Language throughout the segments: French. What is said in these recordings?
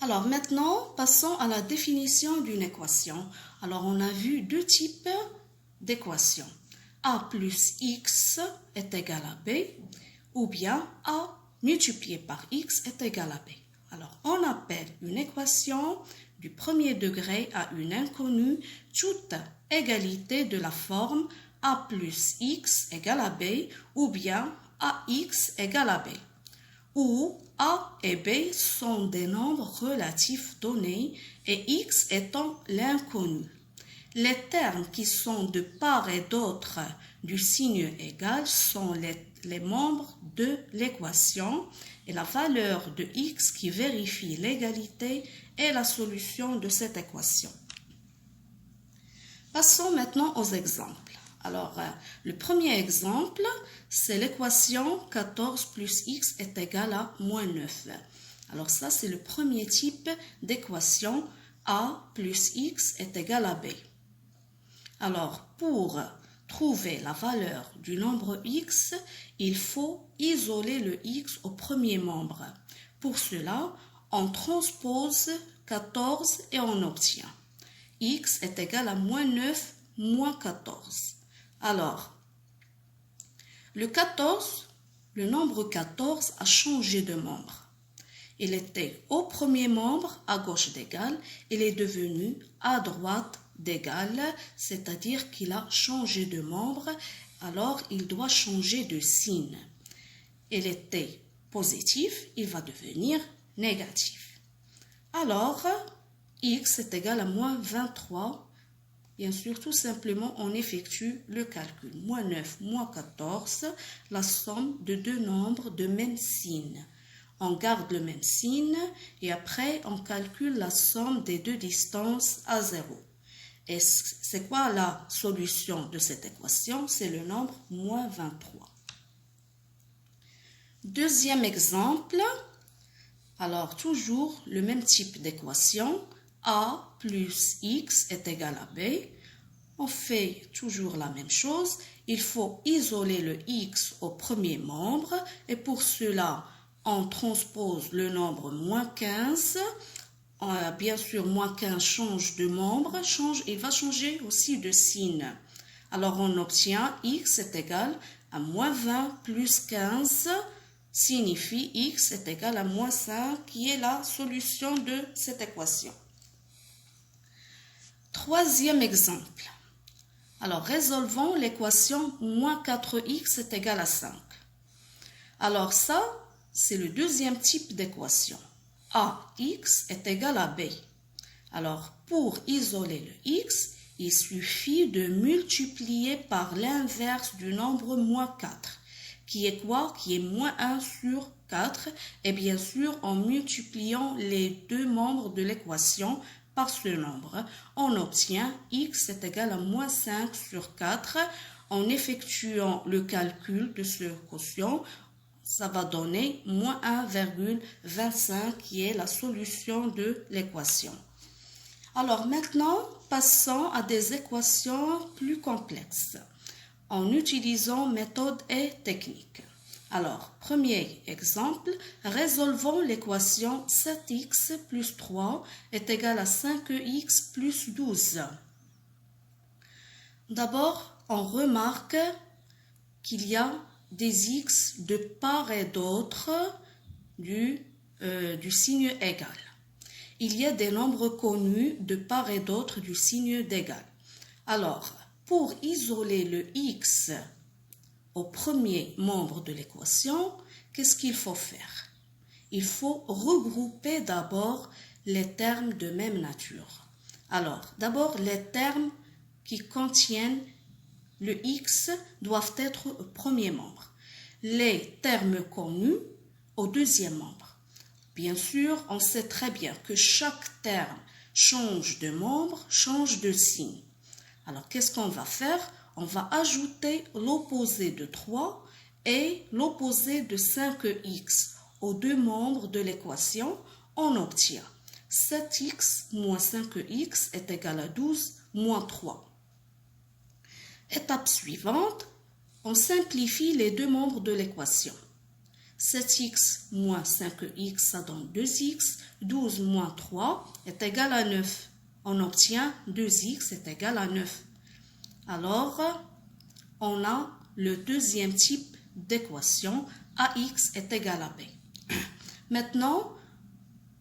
Alors maintenant, passons à la définition d'une équation. Alors on a vu deux types d'équations. A plus x est égal à b, ou bien A multiplié par x est égal à b. Alors on appelle une équation du premier degré à une inconnue toute égalité de la forme A plus x égale à b, ou bien ax égale à b, où A et B sont des nombres relatifs donnés et X étant l'inconnu. Les termes qui sont de part et d'autre du signe égal sont les membres de l'équation et la valeur de X qui vérifie l'égalité est la solution de cette équation. Passons maintenant aux exemples. Alors, le premier exemple, c'est l'équation 14 plus x est égal à moins 9. Alors ça, c'est le premier type d'équation A plus x est égal à b. Alors, pour trouver la valeur du nombre x, il faut isoler le x au premier membre. Pour cela, on transpose 14 et on obtient x est égal à moins 9 moins 14. Alors, le nombre 14 a changé de membre. Il était au premier membre à gauche d'égal, il est devenu à droite d'égal, c'est-à-dire qu'il a changé de membre, alors il doit changer de signe. Il était positif, il va devenir négatif. Alors, x est égal à moins 23. Bien sûr, tout simplement, on effectue le calcul. Moins 9, moins 14, la somme de deux nombres de même signe. On garde le même signe et après, on calcule la somme des deux distances à 0. Et c'est quoi la solution de cette équation? C'est le nombre moins 23. Deuxième exemple. Alors, toujours le même type d'équation. A plus x est égal à b. On fait toujours la même chose. Il faut isoler le x au premier membre et pour cela, on transpose le nombre moins 15. Bien sûr, moins 15 change de membre, il va changer aussi de signe. Alors, on obtient x est égal à moins 20 plus 15 signifie x est égal à moins 5 qui est la solution de cette équation. Troisième exemple. Alors, résolvons l'équation moins 4x est égal à 5. Alors ça, c'est le deuxième type d'équation. Ax est égal à b. Alors, pour isoler le x, il suffit de multiplier par l'inverse du nombre moins 4. Qui est quoi? Qui est moins 1 sur 4. Et bien sûr, en multipliant les deux membres de l'équation par ce nombre, on obtient x est égal à moins 5 sur 4. En effectuant le calcul de ce quotient, ça va donner moins 1,25 qui est la solution de l'équation. Alors maintenant, passons à des équations plus complexes en utilisant méthode et technique. Alors, premier exemple, résolvons l'équation 7x plus 3 est égal à 5x plus 12. D'abord, on remarque qu'il y a des x de part et d'autre du signe égal. Il y a des nombres connus de part et d'autre du signe d'égal. Alors, pour isoler le x au premier membre de l'équation, qu'est-ce qu'il faut faire? Il faut regrouper d'abord les termes de même nature. Alors, d'abord, les termes qui contiennent le x doivent être au premier membre. Les termes connus au deuxième membre. Bien sûr, on sait très bien que chaque terme change de membre, change de signe. Alors, qu'est-ce qu'on va faire? On va ajouter l'opposé de 3 et l'opposé de 5x aux deux membres de l'équation. On obtient 7x moins 5x est égal à 12 moins 3. Étape suivante, on simplifie les deux membres de l'équation. 7x moins 5x, ça donne 2x. 12 moins 3 est égal à 9. On obtient 2x est égal à 9. Alors, on a le deuxième type d'équation, ax est égal à b. Maintenant,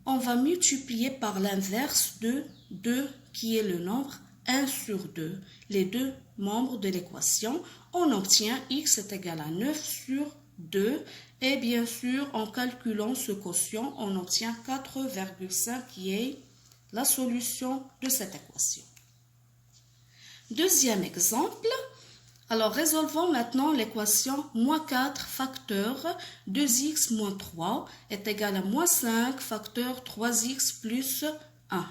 on va multiplier par l'inverse de 2 qui est le nombre 1 sur 2, les deux membres de l'équation. On obtient x est égal à 9 sur 2 et bien sûr en calculant ce quotient, on obtient 4,5 qui est la solution de cette équation. Deuxième exemple. Alors, résolvons maintenant l'équation moins 4 facteur 2x moins 3 est égal à moins 5 facteur 3x plus 1.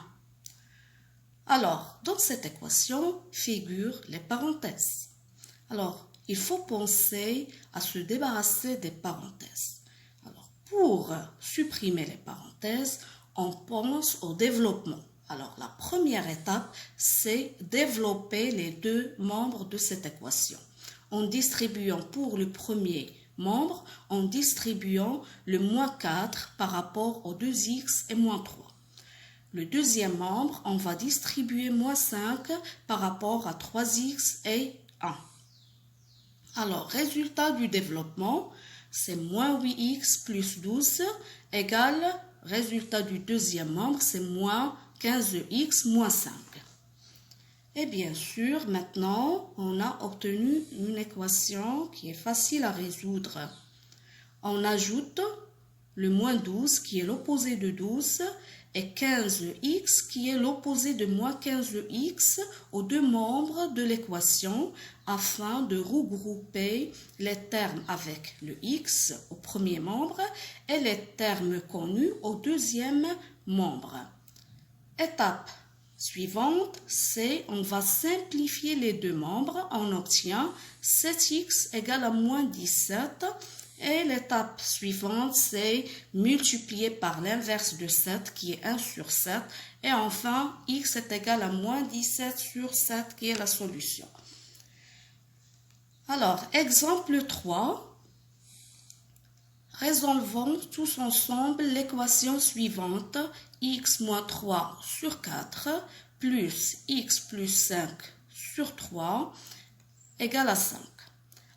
Alors, dans cette équation figurent les parenthèses. Alors, il faut penser à se débarrasser des parenthèses. Alors, pour supprimer les parenthèses, on pense au développement. Alors, la première étape, c'est développer les deux membres de cette équation. En distribuant pour le premier membre, en distribuant le moins 4 par rapport au 2x et moins 3. Le deuxième membre, on va distribuer moins 5 par rapport à 3x et 1. Alors, résultat du développement, c'est moins 8x plus 12 égale, résultat du deuxième membre, c'est moins 15x moins 5. Et bien sûr, maintenant, on a obtenu une équation qui est facile à résoudre. On ajoute le moins 12 qui est l'opposé de 12 et 15x qui est l'opposé de moins 15x aux deux membres de l'équation afin de regrouper les termes avec le x au premier membre et les termes connus au deuxième membre. Étape suivante, c'est on va simplifier les deux membres. On obtient 7x égale à moins 17. Et l'étape suivante, c'est multiplier par l'inverse de 7 qui est 1 sur 7. Et enfin, x est égal à moins 17 sur 7 qui est la solution. Alors, exemple 3. Résolvons tous ensemble l'équation suivante. X moins 3 sur 4 plus x plus 5 sur 3 égale à 5.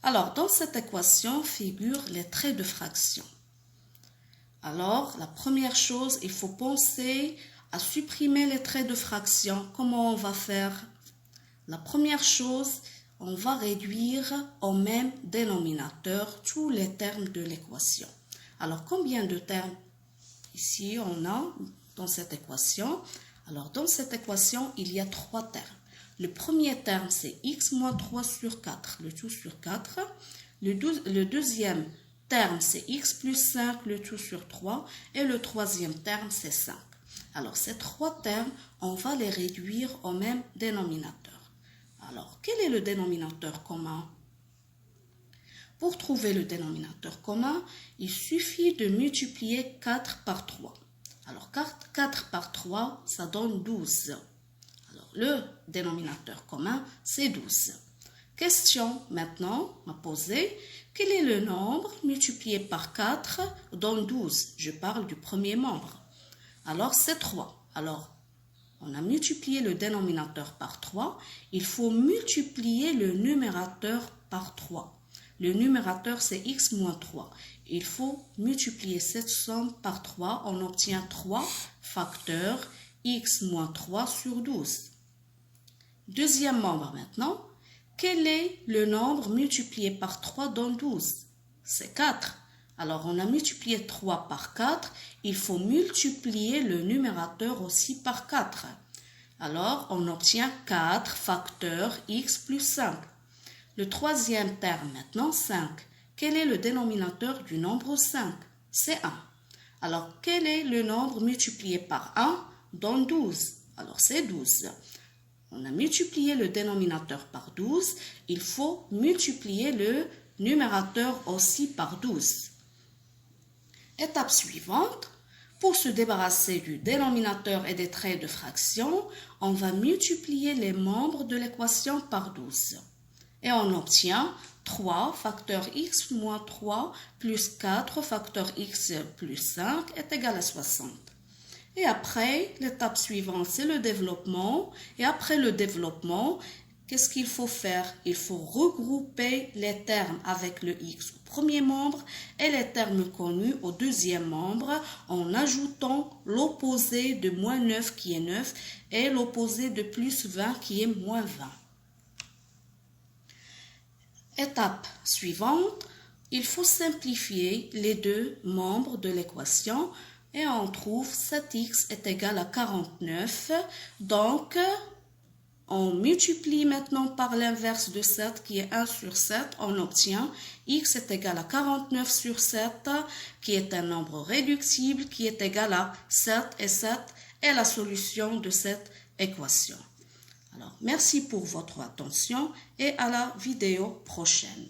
Alors, dans cette équation figurent les traits de fraction. Alors, la première chose, il faut penser à supprimer les traits de fraction. Comment on va faire? La première chose, on va réduire au même dénominateur tous les termes de l'équation. Alors, combien de termes? Ici, on a dans cette équation. Alors, dans cette équation, il y a 3 termes. Le premier terme, c'est x moins 3 sur 4, le tout sur 4. Le deuxième terme, c'est x plus 5, le tout sur 3. Et le troisième terme, c'est 5. Alors, ces 3 termes, on va les réduire au même dénominateur. Alors, quel est le dénominateur commun? Pour trouver le dénominateur commun, il suffit de multiplier 4 par 3. Alors, 4 par 3, ça donne 12. Alors, le dénominateur commun, c'est 12. Question maintenant à poser. Quel est le nombre multiplié par 4 donne 12? Je parle du premier membre. Alors, c'est 3. Alors, on a multiplié le dénominateur par 3. Il faut multiplier le numérateur par 3. Le numérateur, c'est x moins 3. Il faut multiplier cette somme par 3. On obtient 3 facteurs x moins 3 sur 12. Deuxième membre maintenant. Quel est le nombre multiplié par 3 dans 12? C'est 4. Alors, on a multiplié 3 par 4. Il faut multiplier le numérateur aussi par 4. Alors, on obtient 4 facteurs x plus 5. Le troisième terme maintenant, 5. Quel est le dénominateur du nombre 5? C'est 1. Alors, quel est le nombre multiplié par 1 dans 12? Alors, c'est 12. On a multiplié le dénominateur par 12. Il faut multiplier le numérateur aussi par 12. Étape suivante. Pour se débarrasser du dénominateur et des traits de fraction, on va multiplier les membres de l'équation par 12. Et on obtient 3 facteur x moins 3 plus 4 facteur x plus 5 est égal à 60. Et après, l'étape suivante, c'est le développement. Et après le développement, qu'est-ce qu'il faut faire? Il faut regrouper les termes avec le x au premier membre et les termes connus au deuxième membre en ajoutant l'opposé de moins 9 qui est 9 et l'opposé de plus 20 qui est moins 20. Étape suivante, il faut simplifier les deux membres de l'équation et on trouve 7x est égal à 49. Donc, on multiplie maintenant par l'inverse de 7 qui est 1 sur 7. On obtient x est égal à 49 sur 7 qui est un nombre réductible qui est égal à 7 et 7 est la solution de cette équation. Alors, merci pour votre attention et à la vidéo prochaine.